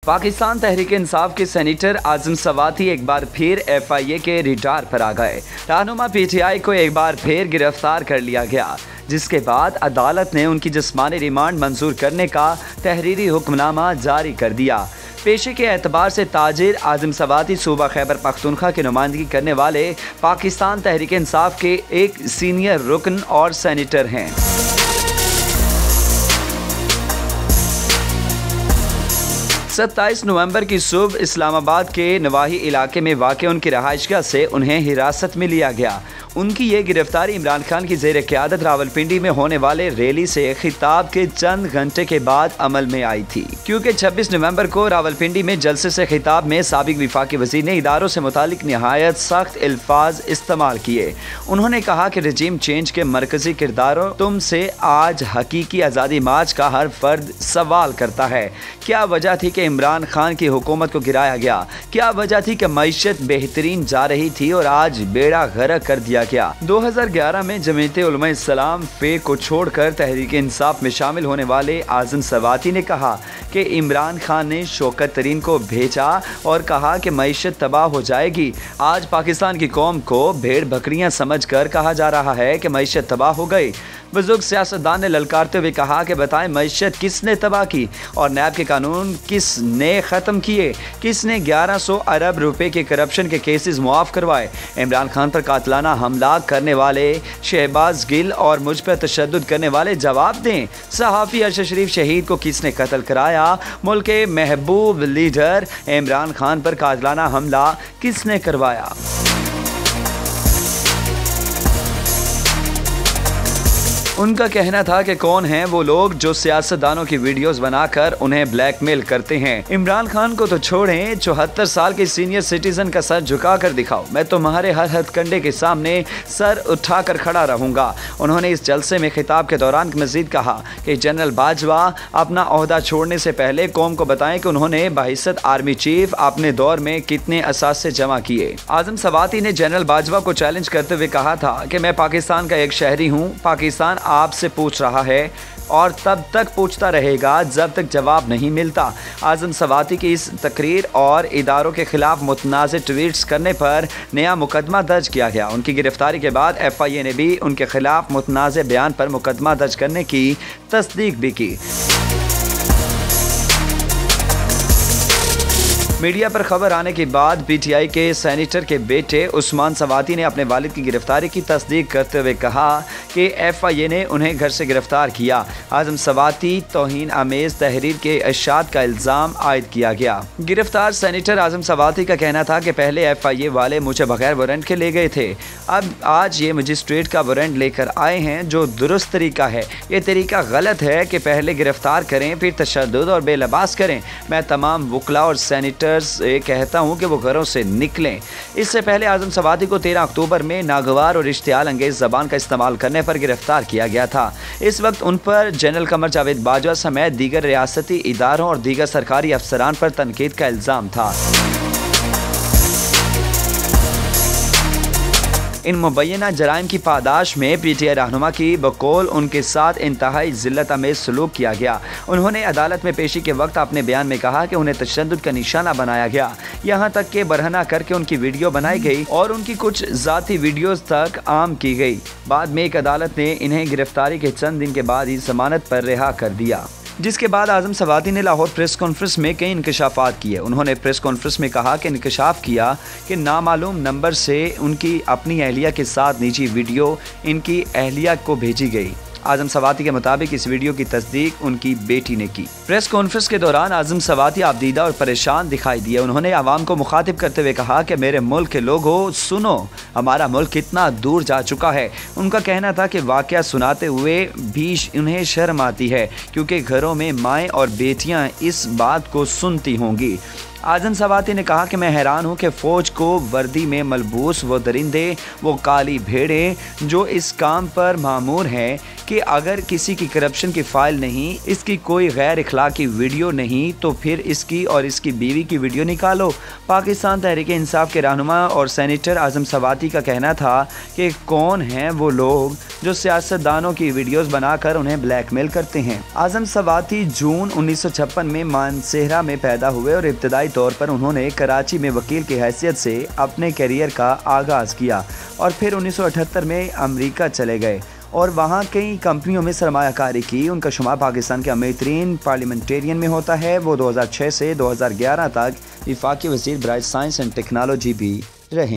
पाकिस्तान तहरीक इंसाफ के सेनेटर आजम सवाती एक बार फिर FIA के रडार पर आ गए। रहनुमा PTI को एक बार फिर गिरफ्तार कर लिया गया, जिसके बाद अदालत ने उनकी जिस्मानी रिमांड मंजूर करने का तहरीरी हुक्मनामा जारी कर दिया। पेशे के एतबार से ताजिर आजम सवाती सूबा खैबर पख्तूनख्वा की नुमाइंदगी करने वाले पाकिस्तान तहरीक इंसाफ के एक सीनियर रुकन और सेनेटर हैं। 27 नवंबर की सुबह इस्लामाबाद के नवाही इलाके में वाक़ उनकी रहायशगाह से उन्हें हिरासत में लिया गया। उनकी ये गिरफ्तारी इमरान खान की ज़ेर क़यादत रावलपिंडी में होने वाले रैली से खिताब के चंद घंटे के बाद अमल में आई थी, क्योंकि 26 नवंबर को रावलपिंडी में जलसे से खिताब में साबिक विफाकी वज़ीर ने इदारों से मुतालिक निहायत सख्त अल्फाज इस्तेमाल किए। उन्होंने कहा कि रजीम चेंज के मरकजी किरदारों तुम से आज हकीकी आज़ादी मार्च का हर फर्द सवाल करता है। क्या वजह थी कि इमरान खान की हुकूमत को गिराया गया? क्या वजह थी कि मईशत बेहतरीन जा रही थी और आज बेड़ा गर्क कर दिया गया? 2011 में जमीयत उलमा इस्लाम फे को छोड़कर तहरीक इंसाफ में शामिल होने वाले आजम सवाती ने कहा कि इमरान खान ने शौकत तरीन को भेजा और कहा कि मईशत तबाह हो जाएगी। आज पाकिस्तान की कौम को भेड़ बकरियां समझकर कहा जा रहा है कि मईशत तबाह हो गई। बुजुर्ग सियासतदान ने ललकारते हुए कहा कि बताएं मईशत किसने तबाह की और नैब के कानून किसने ख़त्म किए? किसने 1100 अरब रुपए के करप्शन के केसेस मुआफ़ करवाए? इमरान खान पर कातलाना हमला करने वाले शहबाज गिल और मुझ पर तशद्दुद करने वाले जवाब दें। सहाफ़ी अरशद शरीफ शहीद को किसने कत्ल कराया? मुल्क के महबूब लीडर इमरान खान पर कातलाना हमला किसने करवाया? उनका कहना था कि कौन हैं वो लोग जो सियासतदानों की वीडियोस बनाकर उन्हें ब्लैकमेल करते हैं। इमरान खान को तो छोड़ें, 74 साल के सीनियर सिटीजन का सर झुका कर दिखाओ, मैं तुम्हारे हर हथकंडे के सामने सर उठाकर खड़ा रहूंगा। उन्होंने इस जलसे में खिताब के दौरान मजीद कहा कि जनरल बाजवा अपना ओहदा छोड़ने से पहले कौम को बताएं कि उन्होंने बहिस्सत आर्मी चीफ अपने दौर में कितने असासे जमा किए। आजम सवाती ने जनरल बाजवा को चैलेंज करते हुए कहा था कि मैं पाकिस्तान का एक शहरी हूँ, पाकिस्तान आपसे पूछ रहा है और तब तक पूछता रहेगा जब तक जवाब नहीं मिलता। आजम सवाती की इस तकरीर और इदारों के खिलाफ मुतनाज़ ट्वीट्स करने पर नया मुकदमा दर्ज किया गया। उनकी गिरफ्तारी के बाद FIA ने भी उनके खिलाफ मुतनाज़ बयान पर मुकदमा दर्ज करने की तस्दीक भी की। मीडिया पर खबर आने के बाद PTI के सेनेटर के बेटे उस्मान सवाती ने अपने वालिद की गिरफ्तारी की तस्दीक करते हुए कहा कि FIA ने उन्हें घर से गिरफ्तार किया। आजम सवाती तौहीन आमेज तहरीर के इरशाद का इल्ज़ाम आयद किया गया। गिरफ्तार सेनेटर आजम सवाती का कहना था कि पहले FIA वाले मुझे बगैर वारंट के ले गए थे, अब आज ये मजिस्ट्रेट का वारंट लेकर आए हैं, जो दुरुस्त तरीका है। ये तरीका गलत है कि पहले गिरफ्तार करें फिर तशद्दुद और बेलबास करें। मैं तमाम वकला और सेनेटर से कहता हूं कि वो घरों से निकलें। इससे पहले आजम सवाती को 13 अक्टूबर में नागवार और इश्तियाल अंगेज ज़बान का इस्तेमाल करने पर गिरफ्तार किया गया था। इस वक्त उन पर जनरल कमर जावेद बाजवा समेत दीगर रियासती इदारों और दीगर सरकारी अफसरान पर तनकीद का इल्ज़ाम था। इन मुबैना जराइम की पादाश में PTI रहनुमा की बकौल उनके साथ इंतहाई जिल्लत अमेज सलूक किया गया। उन्होंने अदालत में पेशी के वक्त अपने बयान में कहा कि उन्हें तशद्दुद का निशाना बनाया गया, यहाँ तक कि बरहना करके उनकी वीडियो बनाई गई और उनकी कुछ ज़ाती वीडियोज़ तक आम की गई। बाद में एक अदालत ने इन्हें गिरफ्तारी के चंद दिन के बाद ही जमानत पर रिहा कर दिया, जिसके बाद आजम सवाती ने लाहौर प्रेस कॉन्फ्रेंस में कई इंकशाफात किए। उन्होंने प्रेस कॉन्फ्रेंस में कहा कि इंकशाफ किया कि नामालूम नंबर से उनकी अपनी अहलिया के साथ निजी वीडियो इनकी अहलिया को भेजी गई। आजम सवाती के मुताबिक इस वीडियो की तस्दीक उनकी बेटी ने की। प्रेस कॉन्फ्रेंस के दौरान आजम सवाती आपदीदा और परेशान दिखाई दिए। उन्होंने आवाम को मुखातिब करते हुए कहा कि मेरे मुल्क के लोगों सुनो, हमारा मुल्क कितना दूर जा चुका है। उनका कहना था कि वाक़या सुनाते हुए भी उन्हें शर्म आती है, क्योंकि घरों में माएँ और बेटियाँ इस बात को सुनती होंगी। आजम सवाती ने कहा कि मैं हैरान हूँ कि फ़ौज को वर्दी में मलबूस वो दरिंदे, वो काली भेड़ें जो इस काम पर मामूर हैं कि अगर किसी की करप्शन की फ़ाइल नहीं, इसकी कोई गैर इखलाकी वीडियो नहीं तो फिर इसकी और इसकी बीवी की वीडियो निकालो। पाकिस्तान तहरीक इंसाफ के रहनुमा और सेनेटर आजम सवाती का कहना था कि कौन हैं वो लोग जो सियासतदानों की वीडियोस बनाकर उन्हें ब्लैकमेल करते हैं। आजम सवाती जून 1956 में मानसेहरा में पैदा हुए और इब्तदाई तौर पर उन्होंने कराची में वकील की हैसियत से अपने करियर का आगाज़ किया और फिर 1978 में अमेरिका चले गए और वहाँ कई कंपनियों में सरमायाकारी की। उनका शुमार पाकिस्तान के अमीर तरीन पार्लियामेंटेरियन में होता है। वो 2006 से 2011 तक वफाकी वज़ीर बराए साइंस एंड टेक्नोलॉजी भी